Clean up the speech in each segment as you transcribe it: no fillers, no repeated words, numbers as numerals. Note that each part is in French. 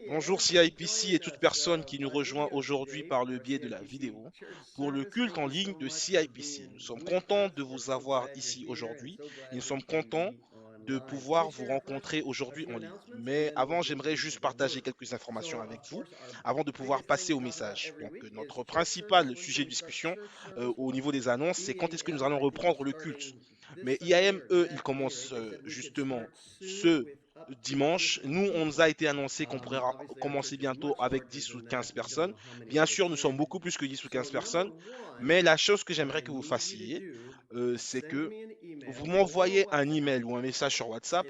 Bonjour CIPC et toute personne qui nous rejoint aujourd'hui par le biais de la vidéo pour le culte en ligne de CIPC. Nous sommes contents de vous avoir ici aujourd'hui et nous sommes contents de pouvoir vous rencontrer aujourd'hui en ligne. Mais avant, j'aimerais juste partager quelques informations avec vous avant de pouvoir passer au message. Donc, notre principal sujet de discussion au niveau des annonces, c'est quand est-ce que nous allons reprendre le culte. Mais IAM, eux, ils commencent justement ce dimanche. Nous, on nous a été annoncé qu'on pourrait commencer bientôt avec 10 ou 15 personnes. Bien sûr, nous sommes beaucoup plus que 10 ou 15 personnes, mais la chose que j'aimerais que vous fassiez, c'est que vous m'envoyez un email ou un message sur WhatsApp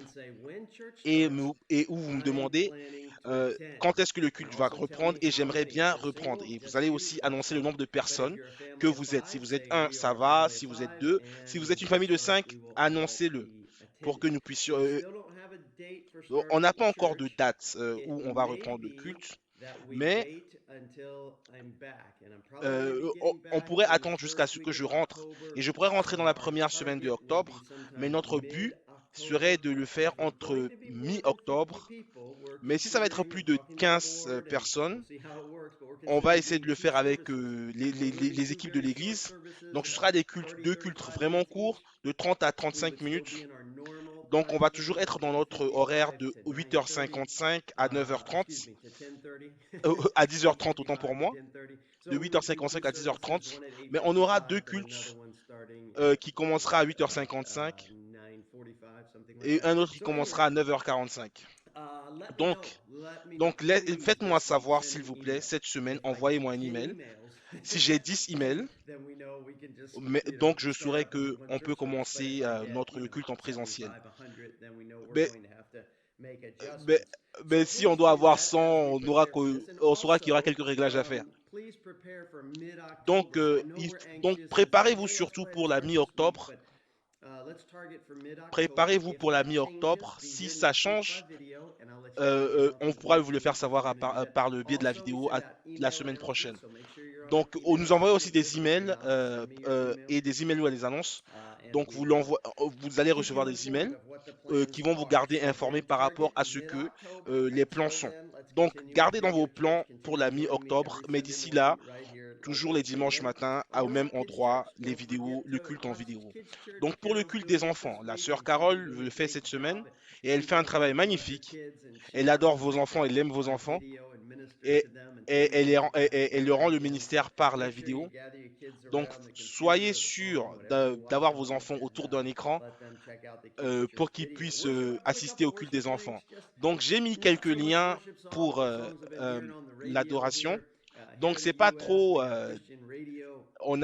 et où vous me demandez quand est-ce que le culte va reprendre et j'aimerais bien reprendre. Et vous allez aussi annoncer le nombre de personnes que vous êtes. Si vous êtes un, ça va. Si vous êtes deux, si vous êtes une famille de cinq, annoncez-le pour que nous puissions. On n'a pas encore de date où on va reprendre le culte, mais on pourrait attendre jusqu'à ce que je rentre. Et je pourrais rentrer dans la première semaine de octobre, mais notre but serait de le faire entre mi-octobre. Mais si ça va être plus de 15 personnes, on va essayer de le faire avec les équipes de l'église. Donc ce sera deux cultes vraiment courts, de 30 à 35 minutes. Donc on va toujours être dans notre horaire de 8h55 à 9h30, à 10h30 autant pour moi, de 8h55 à 10h30. Mais on aura deux cultes qui commencera à 8h55 et un autre qui commencera à 9h45. Donc, faites-moi savoir, s'il vous plaît, cette semaine, envoyez-moi un email. Si j'ai 10 emails, donc je saurai que on peut commencer notre culte en présentiel. Mais, mais, mais si on doit avoir 100, on saura qu'il y aura quelques réglages à faire. Donc, donc préparez-vous surtout pour la mi-octobre. Préparez-vous pour la mi-octobre. Si ça change, on pourra vous le faire savoir par le biais de la vidéo la semaine prochaine. Donc, nous envoyez aussi des emails et des emails ou des annonces. Donc, vous allez recevoir des emails qui vont vous garder informé par rapport à ce que les plans sont. Donc, gardez dans vos plans pour la mi-octobre, mais d'ici là, toujours les dimanches matins, au même endroit, les vidéos, le culte en vidéo. Donc pour le culte des enfants, la sœur Carole le fait cette semaine et elle fait un travail magnifique. Elle adore vos enfants, elle aime vos enfants et, elle leur rend le ministère par la vidéo. Donc soyez sûr d'avoir vos enfants autour d'un écran pour qu'ils puissent assister au culte des enfants. Donc j'ai mis quelques liens pour l'adoration. Donc c'est pas trop on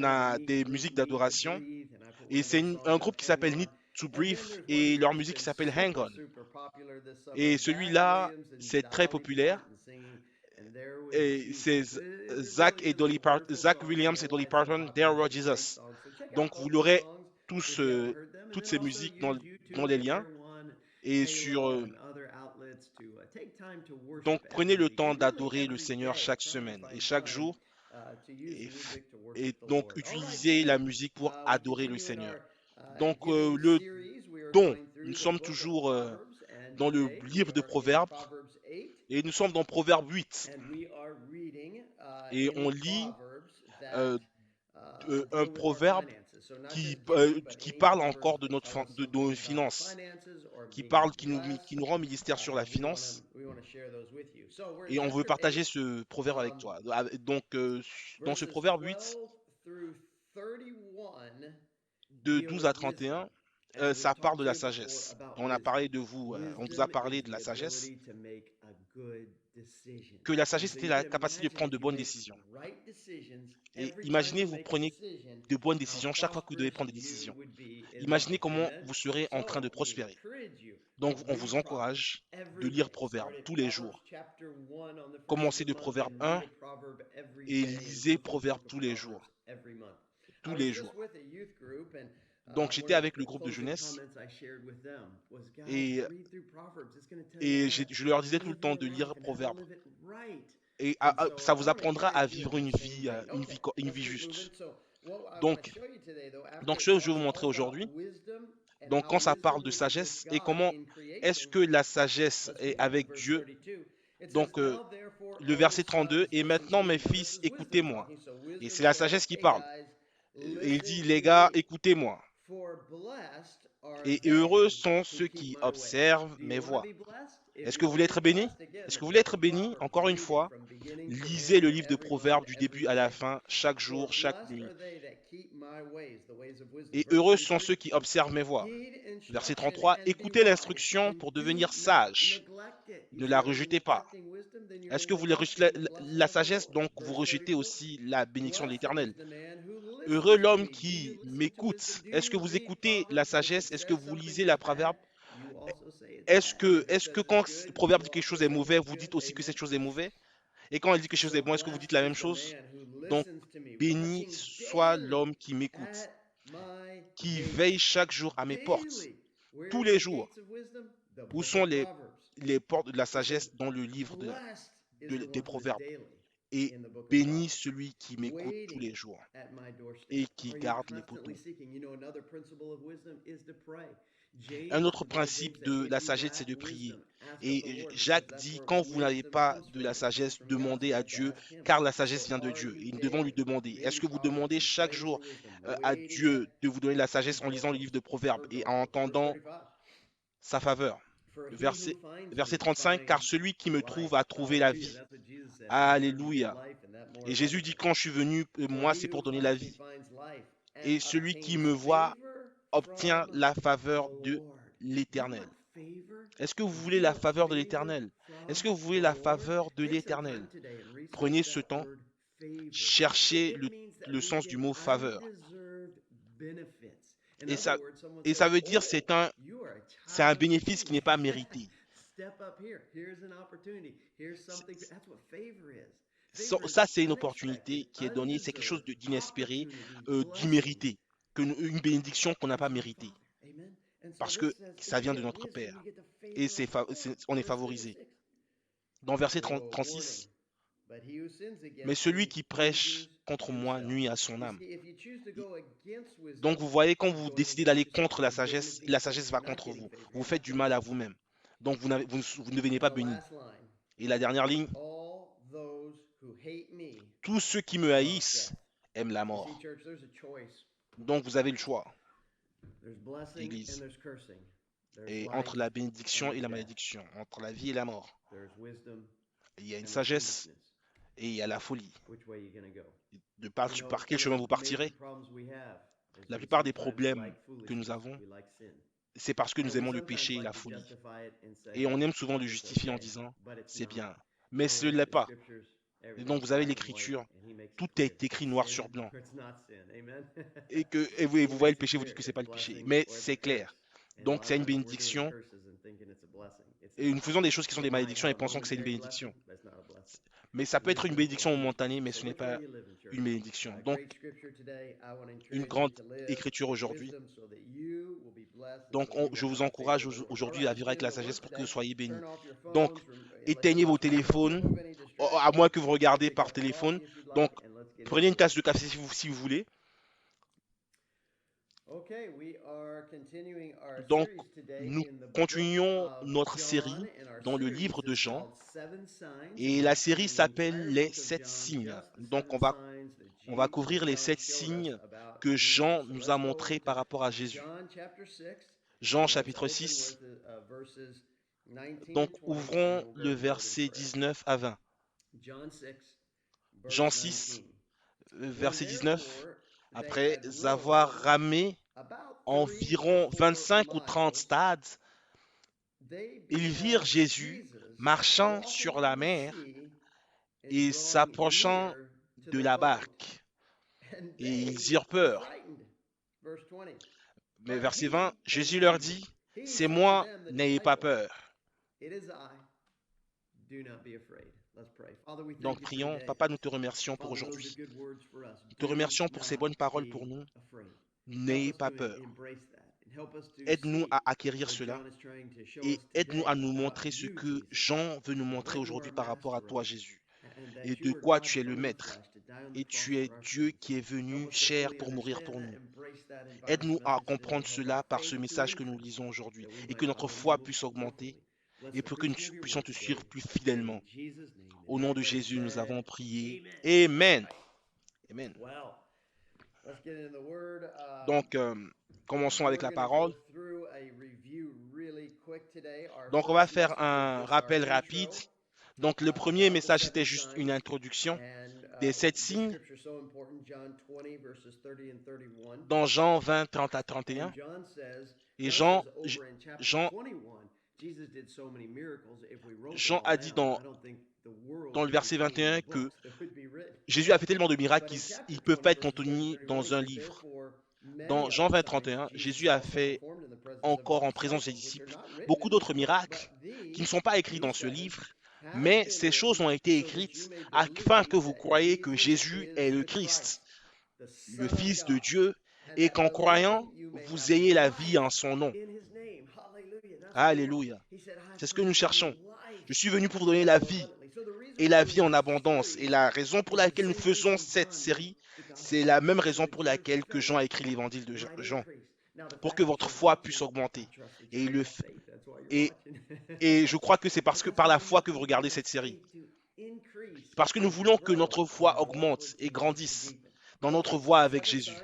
a des musiques d'adoration et c'est un groupe qui s'appelle Need to Breathe et leur musique qui s'appelle Hang On. Et celui-là, c'est très populaire et c'est Zach Williams et Dolly Parton, There Lord Jesus. Donc vous l'aurez tous, toutes ces musiques dans les liens et donc prenez le temps d'adorer le Seigneur chaque semaine et chaque jour et, et donc utilisez la musique pour adorer le Seigneur. Donc le don, nous sommes toujours dans le livre de Proverbes et nous sommes dans Proverbe 8 et on lit euh, un proverbe qui parle encore de nos finances, qui nous rend ministère sur la finance et on veut partager ce proverbe avec toi. Donc dans ce Proverbe 8 de 12 à 31, ça parle de la sagesse. On a parlé de vous, on vous a parlé de la sagesse, que la sagesse était la capacité de prendre de bonnes décisions. Et imaginez, vous prenez de bonnes décisions chaque fois que vous devez prendre des décisions. Imaginez comment vous serez en train de prospérer. Donc, on vous encourage de lire Proverbes tous les jours. Commencez de Proverbe 1 et lisez Proverbes tous les jours. Tous les jours. Donc, j'étais avec le groupe de jeunesse et, je leur disais tout le temps de lire Proverbes. Et ça vous apprendra à vivre une vie juste. Donc, ce que je vais vous montrer aujourd'hui, Donc quand ça parle de sagesse et comment est-ce que la sagesse est avec Dieu, donc le verset 32, et maintenant mes fils, écoutez-moi. Et c'est la sagesse qui parle. Et il dit, les gars, écoutez-moi. Et heureux sont ceux qui observent mes voies. Est-ce que vous voulez être béni? Est-ce que vous voulez être béni? Encore une fois, lisez le livre de Proverbes du début à la fin, chaque jour, chaque nuit. Et heureux sont ceux qui observent mes voies. Verset 33, écoutez l'instruction pour devenir sage. Ne la rejetez pas. Est-ce que vous rejetez la sagesse, donc vous rejetez aussi la bénédiction de l'Éternel? Heureux l'homme qui m'écoute. Est-ce que vous écoutez la sagesse? Est-ce que vous lisez la proverbe? Est-ce que quand le proverbe dit que quelque chose est mauvais, vous dites aussi que cette chose est mauvaise? Et quand elle dit que quelque chose est bon, est-ce que vous dites la même chose? Donc, béni soit l'homme qui m'écoute, qui veille chaque jour à mes portes, tous les jours. Où sont les portes de la sagesse dans le livre des proverbes? Et béni celui qui m'écoute tous les jours et qui garde les poteaux. Un autre principe de la sagesse, c'est de prier. Et Jacques dit, quand vous n'avez pas de la sagesse, demandez à Dieu, car la sagesse vient de Dieu. Et nous devons lui demander. Est-ce que vous demandez chaque jour à Dieu de vous donner la sagesse en lisant le livre de Proverbes et en entendant sa faveur? Verset, verset 35, car celui qui me trouve a trouvé la vie. Alléluia. Et Jésus dit, quand je suis venu, moi, c'est pour donner la vie. Et celui qui me voit obtient la faveur de l'Éternel. Est-ce que vous voulez la faveur de l'Éternel? Est-ce que vous voulez la faveur de l'Éternel? Prenez ce temps, cherchez le sens du mot faveur. Et ça veut dire c'est un bénéfice qui n'est pas mérité. Ça, c'est une opportunité qui est donnée, c'est quelque chose d'inespéré, d'immérité, une bénédiction qu'on n'a pas méritée, parce que ça vient de notre Père, et on est favorisé. Dans verset 36, mais celui qui prêche contre moi nuit à son âme. Donc vous voyez, quand vous décidez d'aller contre la sagesse va contre vous. Vous faites du mal à vous-même. Donc vous ne devenez pas béni. Et la dernière ligne, tous ceux qui me haïssent aiment la mort. Donc vous avez le choix, Église. Et entre la bénédiction et la malédiction, entre la vie et la mort, il y a une sagesse et il y a la folie. Par quel chemin vous partirez? La plupart des problèmes que nous avons, c'est parce que nous aimons le péché et la folie. Et on aime souvent le justifier en disant, c'est bien. Mais ce ne l'est pas. Et donc vous avez l'écriture, tout est écrit noir sur blanc. Et vous voyez le péché, vous dites que ce n'est pas le péché. Mais c'est clair. Donc c'est une bénédiction. Et nous faisons des choses qui sont des malédictions et pensons que c'est une bénédiction. Mais ça peut être une bénédiction momentanée, mais ce n'est pas une bénédiction. Donc, une grande écriture aujourd'hui. Donc, je vous encourage aujourd'hui à vivre avec la sagesse pour que vous soyez bénis. Donc, éteignez vos téléphones, à moins que vous regardez par téléphone. Donc, prenez une tasse de café si vous voulez. Donc, nous continuons notre série dans le livre de Jean. Et la série s'appelle Les 7 signes. Donc, on va couvrir les 7 signes que Jean nous a montrés par rapport à Jésus. Jean chapitre 6. Donc, ouvrons le verset 19 à 20. Jean 6, verset 19. Après avoir ramé environ 25 ou 30 stades, ils virent Jésus marchant sur la mer et s'approchant de la barque. Et ils eurent peur. Mais verset 20, Jésus leur dit, c'est moi, n'ayez pas peur. Donc prions, Papa, nous te remercions pour aujourd'hui. Nous te remercions pour ces bonnes paroles pour nous. N'ayez pas peur. Aide-nous à acquérir cela et aide-nous à nous montrer ce que Jean veut nous montrer aujourd'hui par rapport à toi, Jésus, et de quoi tu es le maître. Et tu es Dieu qui est venu chair pour mourir pour nous. Aide-nous à comprendre cela par ce message que nous lisons aujourd'hui et que notre foi puisse augmenter et pour que nous puissions te suivre plus fidèlement. Au nom de Jésus, nous avons prié. Amen. Amen. Donc, commençons avec la parole. Donc, on va faire un rappel rapide. Donc, le premier message, c'était juste une introduction des 7 signes dans Jean 20, 30 à 31. Et Jean a dit dans le verset 21 que Jésus a fait tellement de miracles qu'ils ne peuvent pas être contenus dans un livre. Dans Jean 20, 31, Jésus a fait encore en présence des disciples beaucoup d'autres miracles qui ne sont pas écrits dans ce livre, mais ces choses ont été écrites afin que vous croyiez que Jésus est le Christ, le Fils de Dieu, et qu'en croyant, vous ayez la vie en son nom. Alléluia. C'est ce que nous cherchons. Je suis venu pour donner la vie et la vie en abondance. Et la raison pour laquelle nous faisons cette série, c'est la même raison pour laquelle que Jean a écrit l'évangile de Jean, pour que votre foi puisse augmenter. Et je crois que c'est parce que par la foi que vous regardez cette série. Parce que nous voulons que notre foi augmente et grandisse dans notre voie avec Jésus.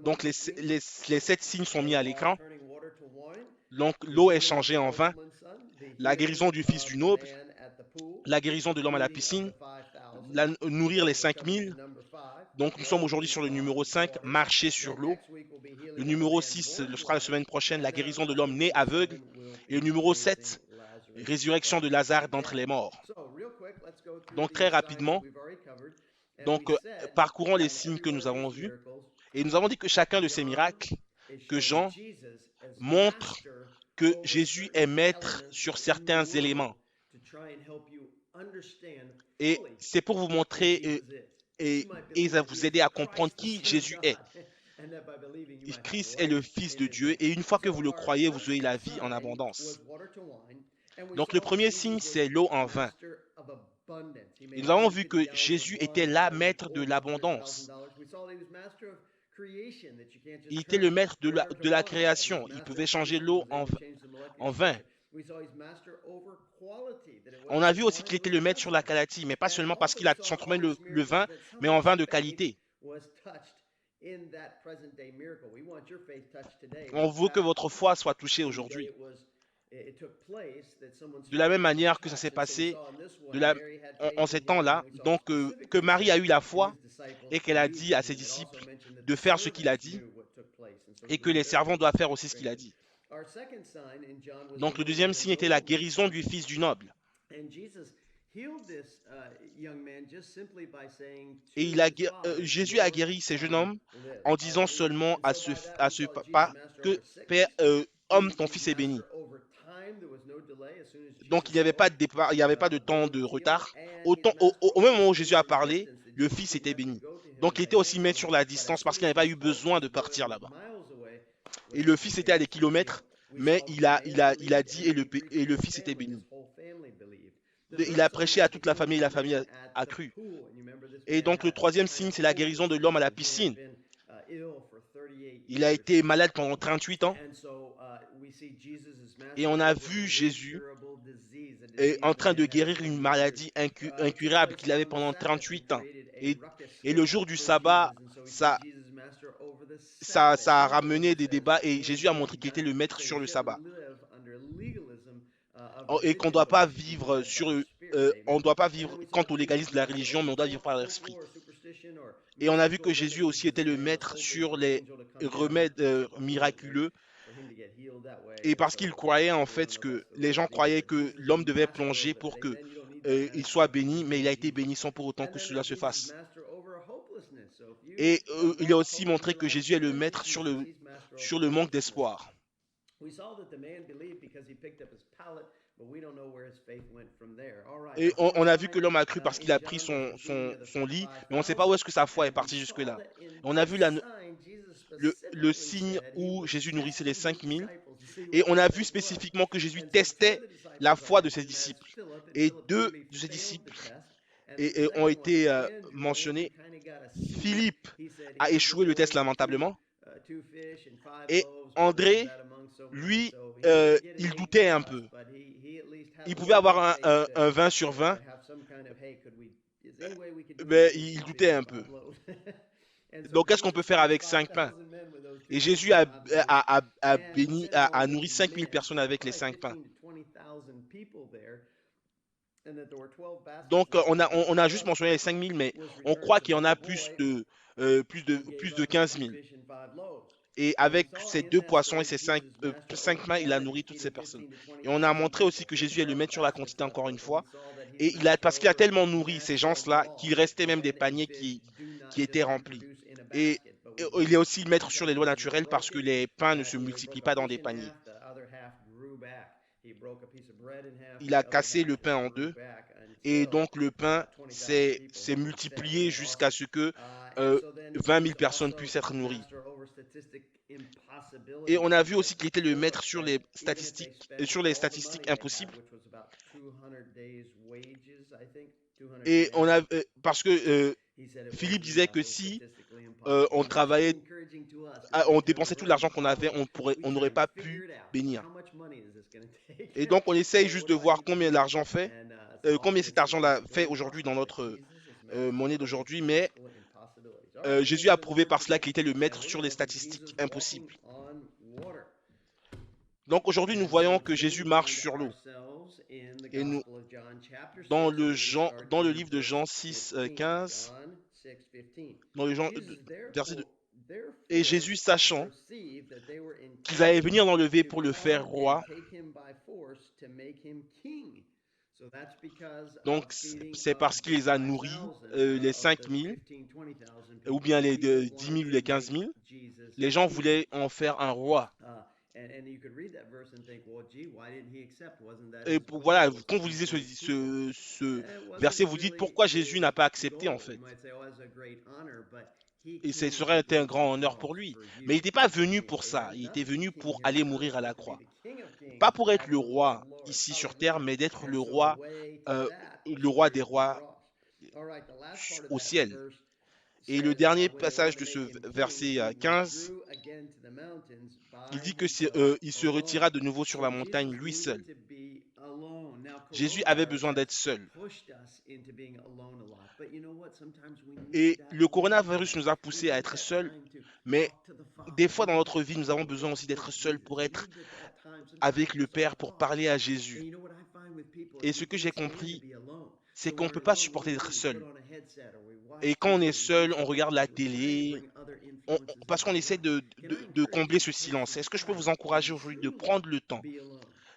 Donc les 7 signes sont mis à l'écran. Donc l'eau est changée en vin, la guérison du fils du noble, la guérison de l'homme à la piscine, nourrir les 5000. Donc nous sommes aujourd'hui sur le numéro 5, marcher sur l'eau. Le numéro 6 ce sera la semaine prochaine, la guérison de l'homme né aveugle. Et le numéro 7, résurrection de Lazare d'entre les morts. Donc très rapidement, parcourons les signes que nous avons vus. Et nous avons dit que chacun de ces miracles, que Jean montre que Jésus est maître sur certains éléments. Et c'est pour vous montrer et vous aider à comprendre qui Jésus est. Christ est le Fils de Dieu et une fois que vous le croyez, vous aurez la vie en abondance. Donc le premier signe, c'est l'eau en vin. Et nous avons vu que Jésus était là, maître de l'abondance. Il était le maître de la création. Il pouvait changer l'eau en vin. On a vu aussi qu'il était le maître sur la qualité, mais pas seulement parce qu'il a transformé le vin, mais en vin de qualité. On veut que votre foi soit touchée aujourd'hui. De la même manière que ça s'est passé en ces temps-là, donc que Marie a eu la foi et qu'elle a dit à ses disciples de faire ce qu'il a dit et que les servants doivent faire aussi ce qu'il a dit. Donc le deuxième signe était la guérison du fils du noble. Et Jésus a guéri ce jeune homme en disant seulement à ce papa que Père, homme, ton fils est béni. Donc il n'y avait pas de départ, il n'y avait pas de temps de retard. Au même moment où Jésus a parlé, le fils était béni. Donc il était aussi maître sur la distance parce qu'il n'avait pas eu besoin de partir là-bas. Et le fils était à des kilomètres, mais il a dit et le fils était béni. Il a prêché à toute la famille et la famille a cru. Et donc le troisième signe, c'est la guérison de l'homme à la piscine. Il a été malade pendant 38 ans. Et on a vu Jésus en train de guérir une maladie incurable qu'il avait pendant 38 ans. Et le jour du sabbat, ça a ramené des débats et Jésus a montré qu'il était le maître sur le sabbat. Et qu'on ne doit pas vivre quant au légalisme de la religion, mais on doit vivre par l'esprit. Et on a vu que Jésus aussi était le maître sur les remèdes miraculeux. Et parce qu'il croyait en fait que les gens croyaient que l'homme devait plonger pour que il soit béni, mais il a été béni sans pour autant que cela se fasse. Et il a aussi montré que Jésus est le maître sur le manque d'espoir. Et on a vu que l'homme a cru parce qu'il a pris son lit, mais on ne sait pas où est-ce que sa foi est partie jusque-là. On a vu le signe où Jésus nourrissait les 5000, et on a vu spécifiquement que Jésus testait la foi de ses disciples. Et 2 de ses disciples ont été mentionnés. Philippe a échoué le test lamentablement. Et André, lui, il doutait un peu. Il pouvait avoir un 20 sur 20, mais il doutait un peu. Donc, qu'est-ce qu'on peut faire avec 5 pains? Et Jésus a nourri 5000 personnes avec les 5 pains. Donc, on a juste mentionné les 5000, mais on croit qu'il y en a plus de 15 000. Et avec ces deux poissons et ces cinq pains, il a nourri toutes ces personnes. Et on a montré aussi que Jésus est le maître sur la quantité encore une fois. Et parce qu'il a tellement nourri ces gens-là qu'il restait même des paniers qui étaient remplis. Et il est aussi le maître sur les lois naturelles parce que les pains ne se multiplient pas dans des paniers. Il a cassé le pain en deux. Et donc le pain s'est multiplié jusqu'à ce que euh, 20 000 personnes puissent être nourries. Et on a vu aussi qu'il était le maître sur les statistiques impossibles. Et parce que Philippe disait que si on travaillait, on dépensait tout l'argent qu'on avait, on n'aurait pas pu bénir. Et donc on essaye juste de voir combien l'argent fait, combien cet argent-là fait aujourd'hui dans notre monnaie d'aujourd'hui, mais Jésus a prouvé par cela qu'il était le maître sur les statistiques impossibles. Donc aujourd'hui, nous voyons que Jésus marche sur l'eau. Et dans le livre de Jean 6, 15, dans le verset 2, et Jésus, sachant qu'ils allaient venir l'enlever pour le faire roi, donc c'est parce qu'il les a nourris, les 5000, ou bien les 10 000 ou les 15 000, les gens voulaient en faire un roi. Et voilà, quand vous lisez ce verset, vous dites pourquoi Jésus n'a pas accepté en fait. Et ce serait été un grand honneur pour lui. Mais il n'était pas venu pour ça, il était venu pour aller mourir à la croix. Pas pour être le roi ici sur terre, mais d'être euh, le roi des rois au ciel. Et le dernier passage de ce verset 15, il dit que il se retira de nouveau sur la montagne lui seul. Jésus avait besoin d'être seul. Et le coronavirus nous a poussé à être seuls, mais des fois dans notre vie, nous avons besoin aussi d'être seuls pour être avec le Père, pour parler à Jésus. Et ce que j'ai compris, c'est qu'on ne peut pas supporter d'être seul. Et quand on est seul, on regarde la télé, parce qu'on essaie de combler ce silence. Est-ce que je peux vous encourager aujourd'hui de prendre le temps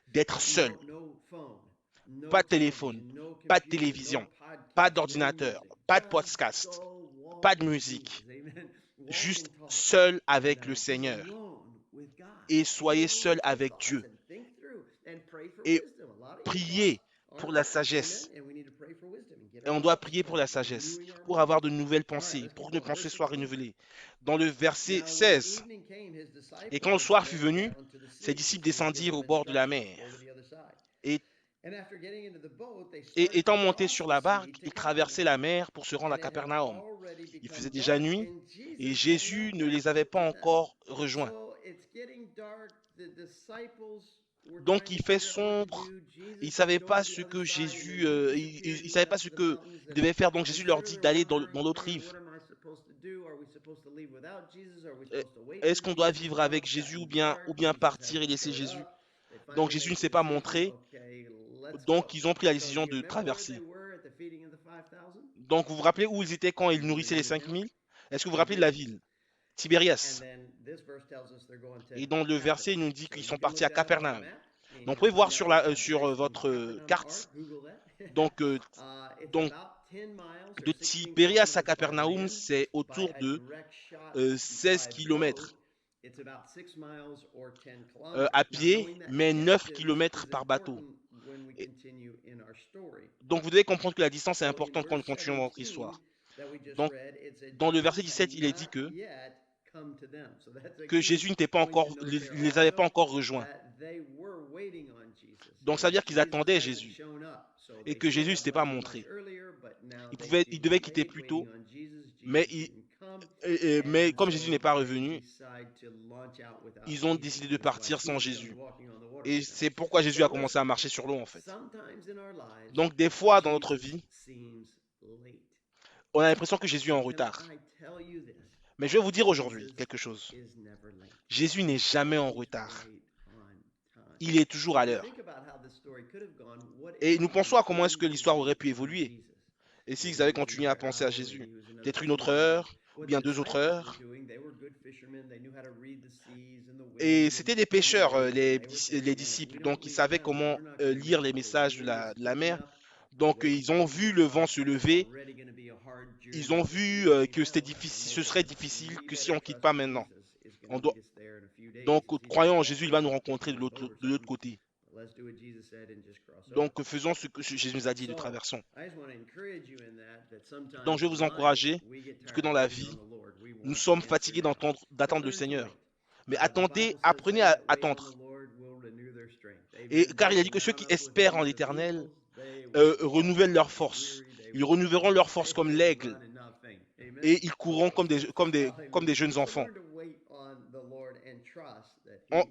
d'être seul? Pas de téléphone, pas de télévision, pas d'ordinateur, pas de podcast, pas de musique. Juste seul avec le Seigneur. Et soyez seul avec Dieu. Et priez pour la sagesse. Et on doit prier pour la sagesse, pour avoir de nouvelles pensées, pour que nos pensées soient renouvelées. Dans le verset 16, et quand le soir fut venu, ses disciples descendirent au bord de la mer. Et étant montés sur la barque, ils traversaient la mer pour se rendre à Capernaum. Il faisait déjà nuit et Jésus ne les avait pas encore rejoints. Donc il fait sombre. Ils ne savaient pas ce que Jésus, ils savaient pas ce qu'ils devaient faire. Donc Jésus leur dit d'aller dans l'autre rive. Est-ce qu'on doit vivre avec Jésus ou bien partir et laisser Jésus? Donc Jésus ne s'est pas montré. Donc ils ont pris la décision de traverser. Donc vous vous rappelez où ils étaient quand ils nourrissaient les 5000? Est-ce que vous vous rappelez de la ville? Tibérias. Et dans le verset, il nous dit qu'ils sont partis à Capernaum. Donc vous pouvez voir sur votre carte. Donc, donc de Tibérias à Capernaum, c'est autour de 16 kilomètres à pied, mais 9 kilomètres par bateau. Donc vous devez comprendre que la distance est importante quand nous continuons notre histoire. Donc dans le verset 17, il est dit que Jésus n'était pas encore, les avait pas encore rejoints. Donc ça veut dire qu'ils attendaient Jésus et que Jésus ne s'était pas montré. Il devait quitter plus tôt, mais Mais comme Jésus n'est pas revenu, ils ont décidé de partir sans Jésus. Et c'est pourquoi Jésus a commencé à marcher sur l'eau en fait. Donc des fois dans notre vie, on a l'impression que Jésus est en retard. Mais je vais vous dire aujourd'hui quelque chose. Jésus n'est jamais en retard. Il est toujours à l'heure. Et nous pensons à comment est-ce que l'histoire aurait pu évoluer. Et s'ils avaient continué à penser à Jésus, peut-être une autre heure, ou bien 2 autres heures. Et c'était des pêcheurs, les disciples, donc ils savaient comment lire les messages de la mer. Donc ils ont vu le vent se lever, ils ont vu que c'était difficile, ce serait difficile que si on ne quitte pas maintenant. On doit... Donc croyons en Jésus, il va nous rencontrer de l'autre côté. Donc faisons ce que Jésus nous a dit, de traversons. Donc je vais vous encourager, parce que dans la vie, nous sommes fatigués d'attendre le Seigneur. Mais attendez, apprenez à attendre. Et car il a dit que ceux qui espèrent en l'Éternel renouvellent leur force. Ils renouvelleront leur force comme l'aigle. Et ils courront comme des jeunes enfants. On-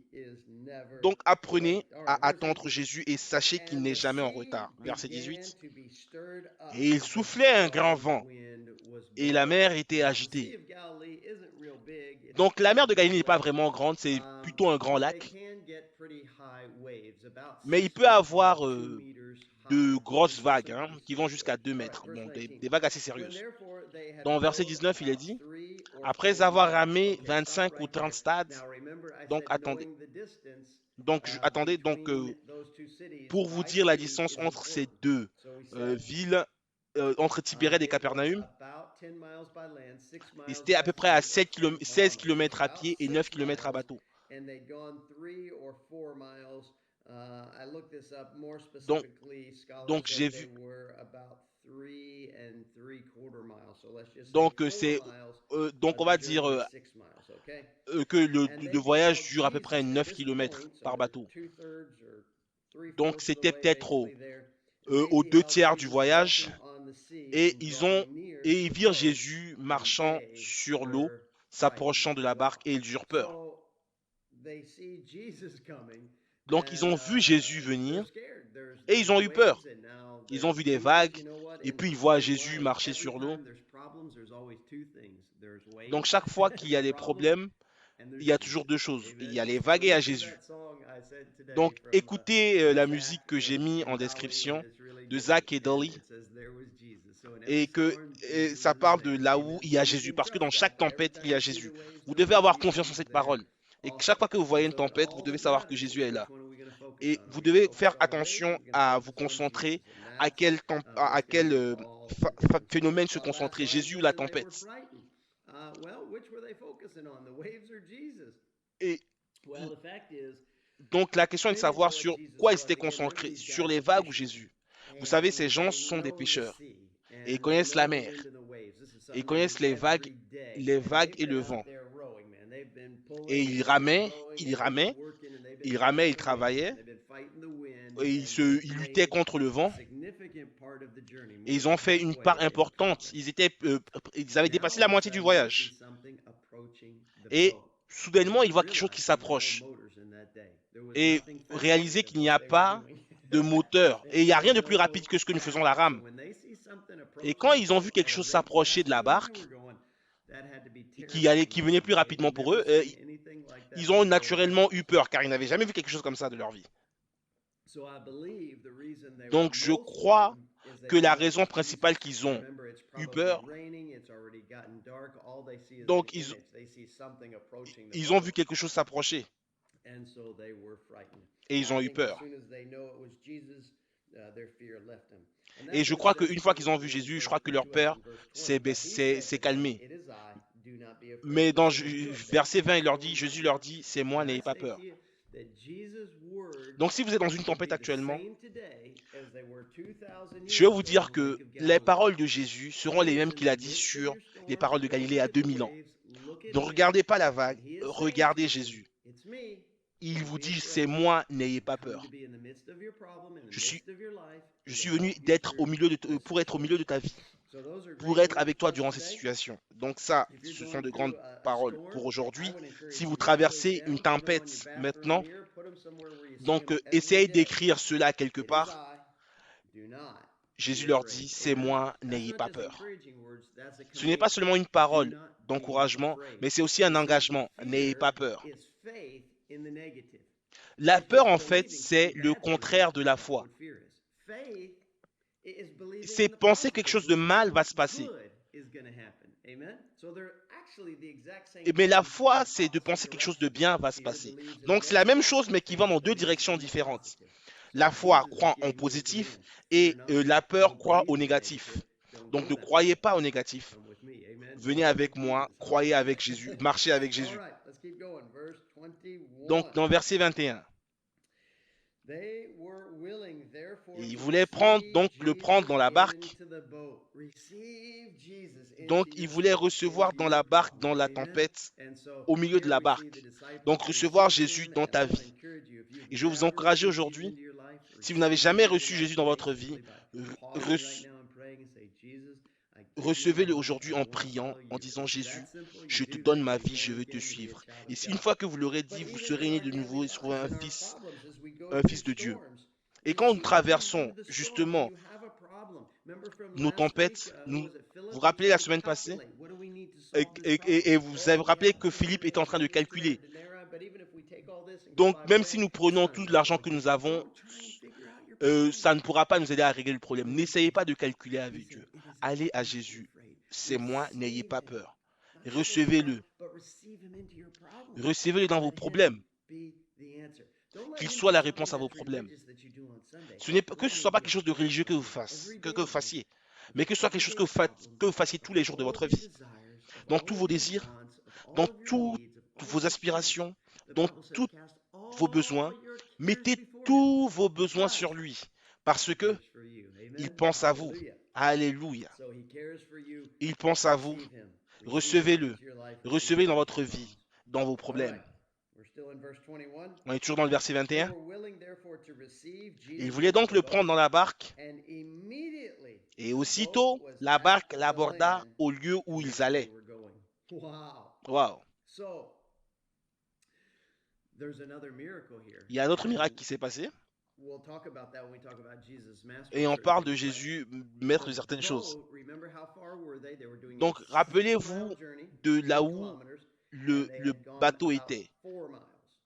donc apprenez à attendre Jésus et sachez qu'il n'est jamais en retard. Verset 18. Et il soufflait un grand vent et la mer était agitée. Donc la mer de Galilée n'est pas vraiment grande, c'est plutôt un grand lac. Mais il peut avoir de grosses vagues hein, qui vont jusqu'à 2 mètres. Bon, des vagues assez sérieuses. Dans verset 19, il est dit, après avoir ramé 25 ou 30 stades, donc attendez. Donc, pour vous dire la distance entre ces deux villes, entre Tibériade et Capernaum, et c'était à peu près à 16 km à pied et 9 km à bateau. Donc, donc j'ai vu. Donc on va dire que le voyage dure à peu près 9 km par bateau. Donc c'était peut-être aux 2 tiers du voyage et ils virent Jésus marchant sur l'eau, s'approchant de la barque et ils eurent peur. Donc ils ont vu Jésus venir et ils ont eu peur. Ils ont vu des vagues et puis ils voient Jésus marcher sur l'eau. Donc chaque fois qu'il y a des problèmes, il y a toujours 2 choses. Il y a les vagues et il y a Jésus. Donc écoutez la musique que j'ai mis en description de Zach et Dolly et ça parle de là où il y a Jésus. Parce que dans chaque tempête, il y a Jésus. Vous devez avoir confiance en cette parole. Et chaque fois que vous voyez une tempête, vous devez savoir que Jésus est là. Et vous devez faire attention à vous concentrer à quel phénomène se concentrer, Jésus ou la tempête. Et donc la question est de savoir sur quoi ils s'étaient concentrés, sur les vagues ou Jésus. Vous savez, ces gens sont des pêcheurs et ils connaissent la mer, et ils connaissent les vagues et le vent. Et ils travaillaient, et ils luttaient contre le vent. Et ils ont fait une part importante. Ils avaient dépassé la moitié du voyage. Et soudainement, ils voient quelque chose qui s'approche. Et réaliser qu'il n'y a pas de moteur. Et il n'y a rien de plus rapide que ce que nous faisons la rame. Et quand ils ont vu quelque chose s'approcher de la barque, qui venait plus rapidement pour eux, ils ont naturellement eu peur, car ils n'avaient jamais vu quelque chose comme ça de leur vie. Donc je crois que la raison principale qu'ils ont eu peur, donc ils ont vu quelque chose s'approcher et ils ont eu peur. Et je crois qu'une fois qu'ils ont vu Jésus, je crois que leur peur s'est calmée. Mais dans verset 20, Jésus leur dit, c'est moi, n'ayez pas peur. Donc si vous êtes dans une tempête actuellement, je vais vous dire que les paroles de Jésus seront les mêmes qu'il a dit sur les paroles de Galilée à 2000 ans. Ne regardez pas la vague, regardez Jésus. Il vous dit, c'est moi, n'ayez pas peur. Je suis venu pour être au milieu de ta vie. pour être avec toi durant ces situations. Donc ça, ce sont de grandes paroles pour aujourd'hui. Si vous traversez une tempête maintenant, donc essayez d'écrire cela quelque part. Jésus leur dit, c'est moi, n'ayez pas peur. Ce n'est pas seulement une parole d'encouragement, mais c'est aussi un engagement. N'ayez pas peur. La peur, en fait, c'est le contraire de la foi. C'est penser que quelque chose de mal va se passer. Mais la foi, c'est de penser que quelque chose de bien va se passer. Donc c'est la même chose, mais qui va dans deux directions différentes. La foi croit en positif et la peur croit au négatif. Donc ne croyez pas au négatif. Venez avec moi, croyez avec Jésus, marchez avec Jésus. Donc dans verset 21. Il voulait le prendre dans la barque. Donc, il voulait recevoir dans la barque, dans la tempête, au milieu de la barque. Donc, recevoir Jésus dans ta vie. Et je vais vous encourager aujourd'hui, si vous n'avez jamais reçu Jésus dans votre vie, recevez-le aujourd'hui en priant, en disant Jésus, je te donne ma vie, je veux te suivre. Et si une fois que vous l'aurez dit, vous serez né de nouveau et serez un fils de Dieu. Et quand nous traversons justement nos tempêtes, vous vous rappelez la semaine passée, et vous avez rappelé que Philippe était en train de calculer. Donc même si nous prenons tout l'argent que nous avons, ça ne pourra pas nous aider à régler le problème. N'essayez pas de calculer avec Dieu. Allez à Jésus. C'est moi, n'ayez pas peur. Recevez-le. Recevez-le dans vos problèmes. Qu'il soit la réponse à vos problèmes. Ce n'est pas que ce ne soit pas quelque chose de religieux que vous fassiez, mais que ce soit quelque chose que vous fassiez tous les jours de votre vie. Dans tous vos désirs, dans toutes vos aspirations, dans tous vos besoins, mettez tous vos besoins sur lui, parce que il pense à vous. Alléluia. Il pense à vous. Recevez-le. Recevez-le dans votre vie, dans vos problèmes. On est toujours dans le verset 21. Il voulait donc le prendre dans la barque. Et aussitôt, la barque l'aborda au lieu où ils allaient. Wow. Il y a un autre miracle qui s'est passé. Et on parle de Jésus, maître de certaines choses. Donc, rappelez-vous de là où le bateau était.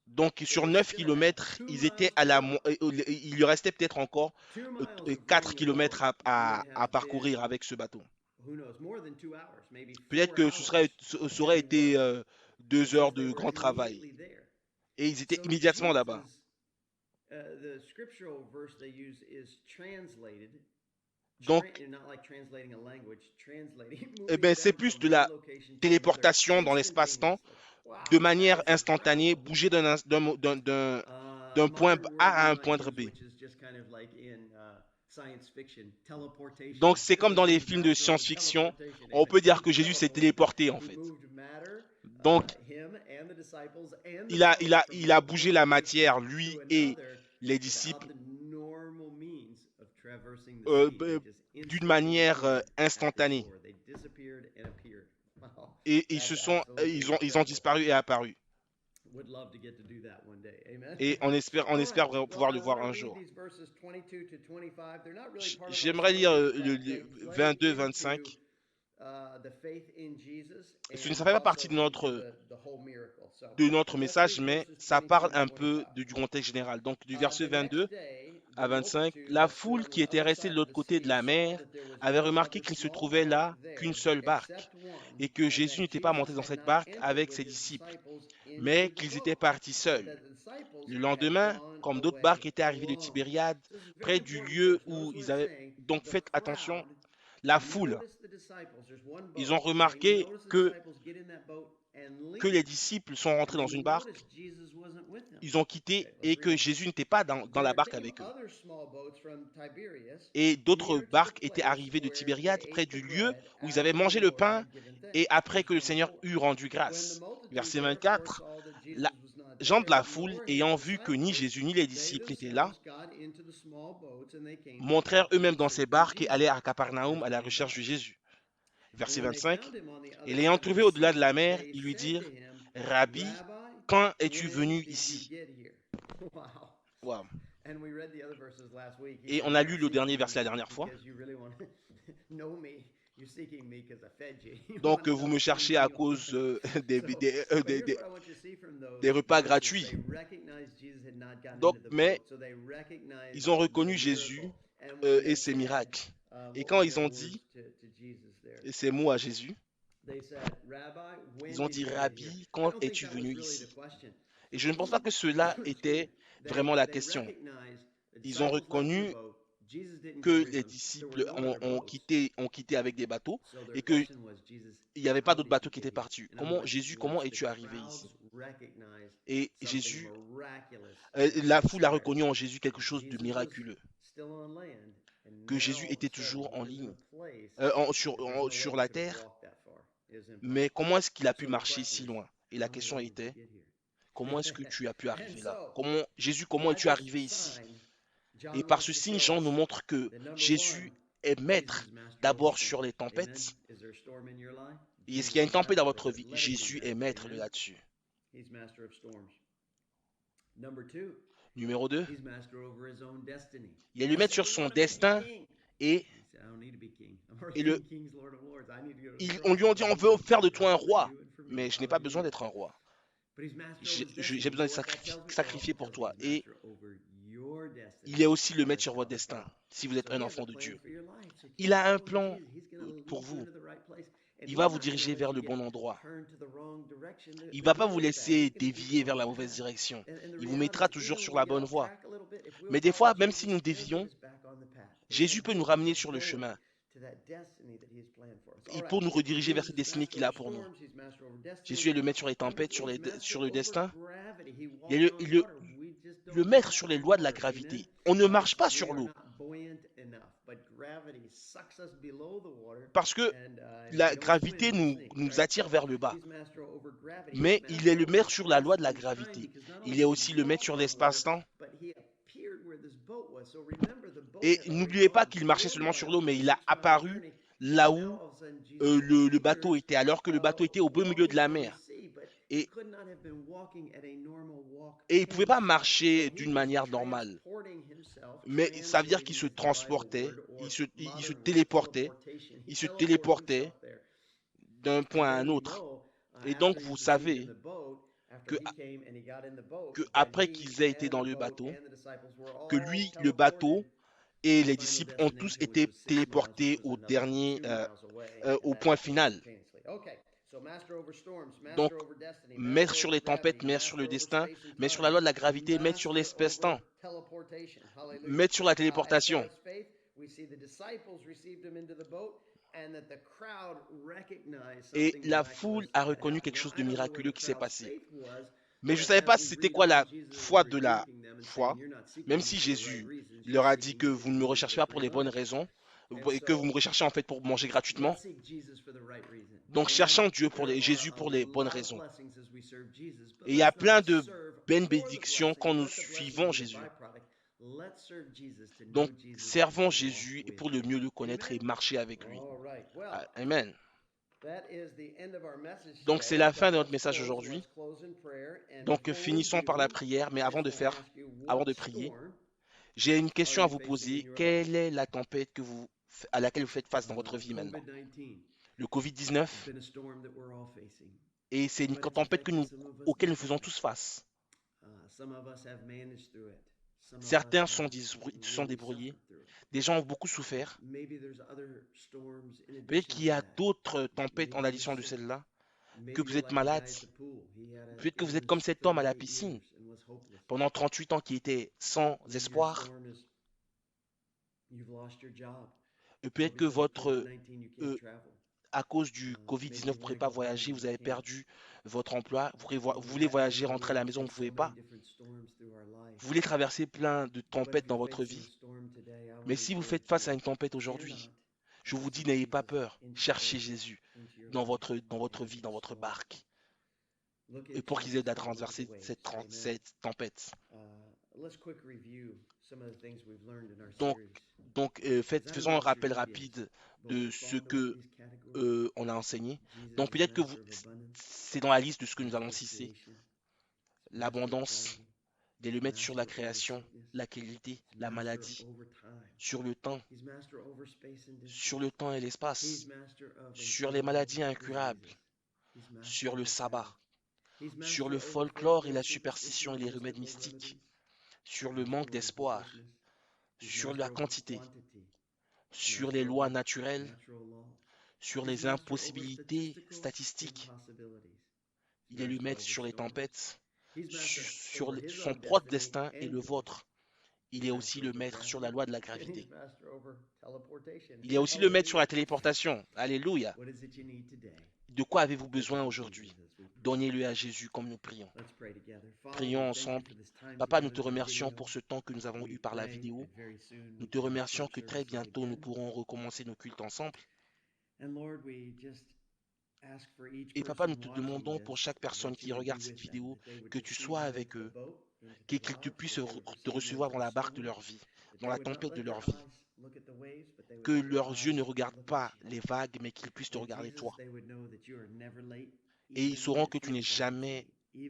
Donc, sur 9 km, il lui restait peut-être encore 4 km à parcourir avec ce bateau. Peut-être que ça aurait été 2 heures de grand travail. Et ils étaient immédiatement là-bas. Donc, c'est plus de la téléportation dans l'espace-temps, de manière instantanée, bouger d'un point A à un point B. Donc, c'est comme dans les films de science-fiction, on peut dire que Jésus s'est téléporté en fait. Donc, il a bougé la matière, lui et les disciples, d'une manière instantanée. Et ils ont disparu et apparu. Et on espère pouvoir le voir un jour. J'aimerais lire le 22-25. Ce ne fait pas partie de notre message, mais ça parle un peu du contexte général. Donc du verset 22 à 25, la foule qui était restée de l'autre côté de la mer avait remarqué qu'il ne se trouvait là qu'une seule barque et que Jésus n'était pas monté dans cette barque avec ses disciples, mais qu'ils étaient partis seuls. Le lendemain, comme d'autres barques étaient arrivées de Tibériade, près du lieu où ils avaient... Donc faites attention, la foule, ils ont remarqué que les disciples sont rentrés dans une barque, ils ont quitté et que Jésus n'était pas dans la barque avec eux. Et d'autres barques étaient arrivées de Tibériade près du lieu où ils avaient mangé le pain et après que le Seigneur eut rendu grâce. Verset 24, gens de la foule, ayant vu que ni Jésus ni les disciples n'étaient là, montrèrent eux-mêmes dans ces barques et allèrent à Capernaum à la recherche de Jésus. Verset 25. Et l'ayant trouvé au-delà de la mer, ils lui dirent, Rabbi, quand es-tu venu ici? Wow. Et on a lu le dernier verset la dernière fois. Donc vous me cherchez à cause des repas gratuits. Donc, mais ils ont reconnu Jésus et ses miracles. Et quand ils ont dit ces mots à Jésus, ils ont dit, Rabbi, quand es-tu venu ici? Et je ne pense pas que cela était vraiment la question. Ils ont reconnu que les disciples ont quitté avec des bateaux et qu'il n'y avait pas d'autres bateaux qui étaient partis. Jésus, comment es-tu arrivé ici? Et Jésus, la foule a reconnu en Jésus quelque chose de miraculeux, que Jésus était toujours en ligne, sur la terre, mais comment est-ce qu'il a pu marcher si loin? Et la question était, comment est-ce que tu as pu arriver là? Jésus, comment es-tu arrivé ici? Et par ce signe, Jean nous montre que Jésus est maître d'abord sur les tempêtes. Et est-ce qu'il y a une tempête dans votre vie? Jésus est maître là-dessus. Numéro 2, il est le maître sur son destin et, on lui a dit on veut faire de toi un roi, mais je n'ai pas besoin d'être un roi. J'ai besoin de sacrifier pour toi. Et il est aussi le maître sur votre destin, si vous êtes un enfant de Dieu. Il a un plan pour vous. Il va vous diriger vers le bon endroit. Il ne va pas vous laisser dévier vers la mauvaise direction. Il vous mettra toujours sur la bonne voie. Mais des fois, même si nous dévions, Jésus peut nous ramener sur le chemin. Pour nous rediriger vers cette destinée qu'il a pour nous. Jésus est le maître sur les tempêtes, sur le destin. Il est le maître sur les lois de la gravité. On ne marche pas sur l'eau. Parce que la gravité nous attire vers le bas. Mais il est le maître sur la loi de la gravité. Il est aussi le maître sur l'espace-temps. Et n'oubliez pas qu'il marchait seulement sur l'eau, mais il a apparu là où le bateau était, alors que le bateau était au beau milieu de la mer. Et il ne pouvait pas marcher d'une manière normale. Mais ça veut dire qu'il se transportait, il se téléportait d'un point à un autre. Et donc vous savez que après qu'ils aient été dans le bateau, que lui, le bateau et les disciples ont tous été téléportés au point final. Donc, maître sur les tempêtes, maître sur le destin, maître sur la loi de la gravité, maître sur l'espace-temps, maître sur la téléportation. Et la foule a reconnu quelque chose de miraculeux qui s'est passé. Mais je ne savais pas c'était quoi la foi de la foi, même si Jésus leur a dit que vous ne me recherchez pas pour les bonnes raisons, et que vous me recherchez en fait pour manger gratuitement. Donc cherchons Jésus pour les bonnes raisons. Et il y a plein de bénédictions quand nous suivons Jésus. Donc servons Jésus pour le mieux le connaître et marcher avec lui. Amen. Donc c'est la fin de notre message aujourd'hui. Donc finissons par la prière, mais avant de prier, j'ai une question à vous poser. Quelle est la tempête à laquelle vous faites face dans votre vie maintenant? Le Covid-19, et c'est une tempête auquel nous faisons tous face. Certains sont débrouillés, des gens ont beaucoup souffert. Peut-être qu'il y a d'autres tempêtes en addition de celle-là, que vous êtes malade. Peut-être que vous êtes comme cet homme à la piscine pendant 38 ans qui était sans espoir. Et peut-être que à cause du Covid-19, vous ne pourrez pas voyager, vous avez perdu votre emploi, vous voulez voyager, rentrer à la maison, vous ne pouvez pas. Vous voulez traverser plein de tempêtes dans votre vie. Mais si vous faites face à une tempête aujourd'hui, je vous dis, n'ayez pas peur. Cherchez Jésus dans votre vie, dans votre barque. et pour qu'ils aident à transverser cette tempête. Donc, faisons un rappel rapide de ce que on a enseigné. Donc peut-être que c'est dans la liste de ce que nous allons citer. L'abondance, le mettre sur la création, la qualité, la maladie, sur le temps et l'espace, sur les maladies incurables, sur le sabbat, sur le folklore et la superstition et les remèdes mystiques, sur le manque d'espoir, sur la quantité, sur les lois naturelles, sur les impossibilités statistiques. Il est le maître sur les tempêtes, sur son propre destin et le vôtre. Il est aussi le maître sur la loi de la gravité. Il est aussi le maître sur la téléportation. Alléluia. De quoi avez-vous besoin aujourd'hui? Donnez-le à Jésus comme nous prions. Prions ensemble. Papa, nous te remercions pour ce temps que nous avons eu par la vidéo. Nous te remercions que très bientôt nous pourrons recommencer nos cultes ensemble. Et papa, nous te demandons pour chaque personne qui regarde cette vidéo que tu sois avec eux, qu'ils puissent te recevoir dans la barque de leur vie, dans la tempête de leur vie. Que leurs yeux ne regardent pas les vagues, mais qu'ils puissent te regarder toi. Et ils sauront que tu n'es jamais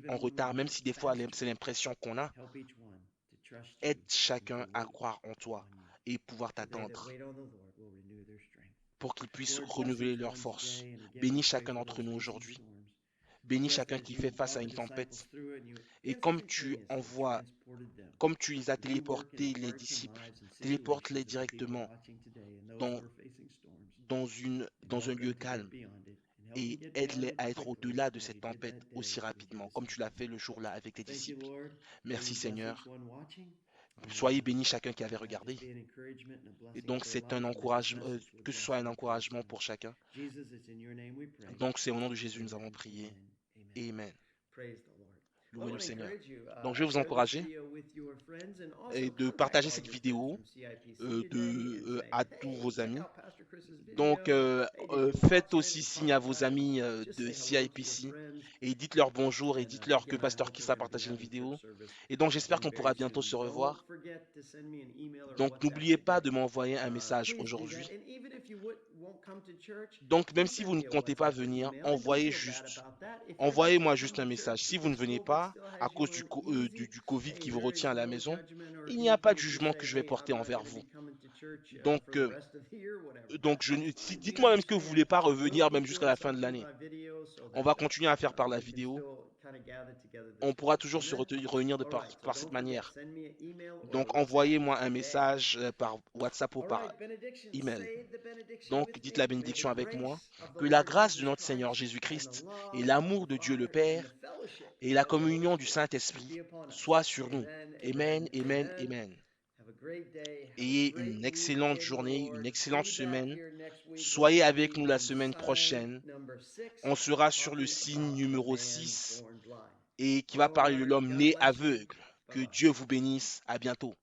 en retard, même si des fois c'est l'impression qu'on a. Aide chacun à croire en toi et pouvoir t'attendre pour qu'ils puissent renouveler leur force. Bénis chacun d'entre nous aujourd'hui. Bénis chacun qui fait face à une tempête. Et comme tu les as téléportés, les disciples, téléporte-les directement dans, dans un lieu calme et aide-les à être au-delà de cette tempête aussi rapidement, comme tu l'as fait le jour-là avec les disciples. Merci Seigneur. Soyez bénis chacun qui avait regardé. Et donc c'est un encouragement, que ce soit un encouragement pour chacun. Donc c'est au nom de Jésus que nous avons prié. Amen. Louez le Seigneur. Donc je vais vous encourager et de partager cette vidéo à tous vos amis. Donc faites aussi signe à vos amis de CIPC et dites-leur bonjour et dites-leur que Pasteur Chris a partagé une vidéo. Et donc j'espère qu'on pourra bientôt se revoir. Donc n'oubliez pas de m'envoyer un message aujourd'hui. Donc même si vous ne comptez pas venir, envoyez-moi juste un message. Si vous ne venez pas à cause du Covid qui vous retient à la maison, il n'y a pas de jugement que je vais porter envers vous. Donc, dites-moi même que vous ne voulez pas revenir même jusqu'à la fin de l'année. On va continuer à faire par la vidéo. On pourra toujours se réunir par cette manière. Donc envoyez-moi un message par WhatsApp ou par email. Donc dites la bénédiction avec moi. Que la grâce de notre Seigneur Jésus-Christ et l'amour de Dieu le Père et la communion du Saint-Esprit soient sur nous. Amen, amen, amen. Ayez une excellente journée, une excellente semaine. Soyez avec nous la semaine prochaine. On sera sur le signe numéro 6 et qui va parler de l'homme né aveugle. Que Dieu vous bénisse. À bientôt.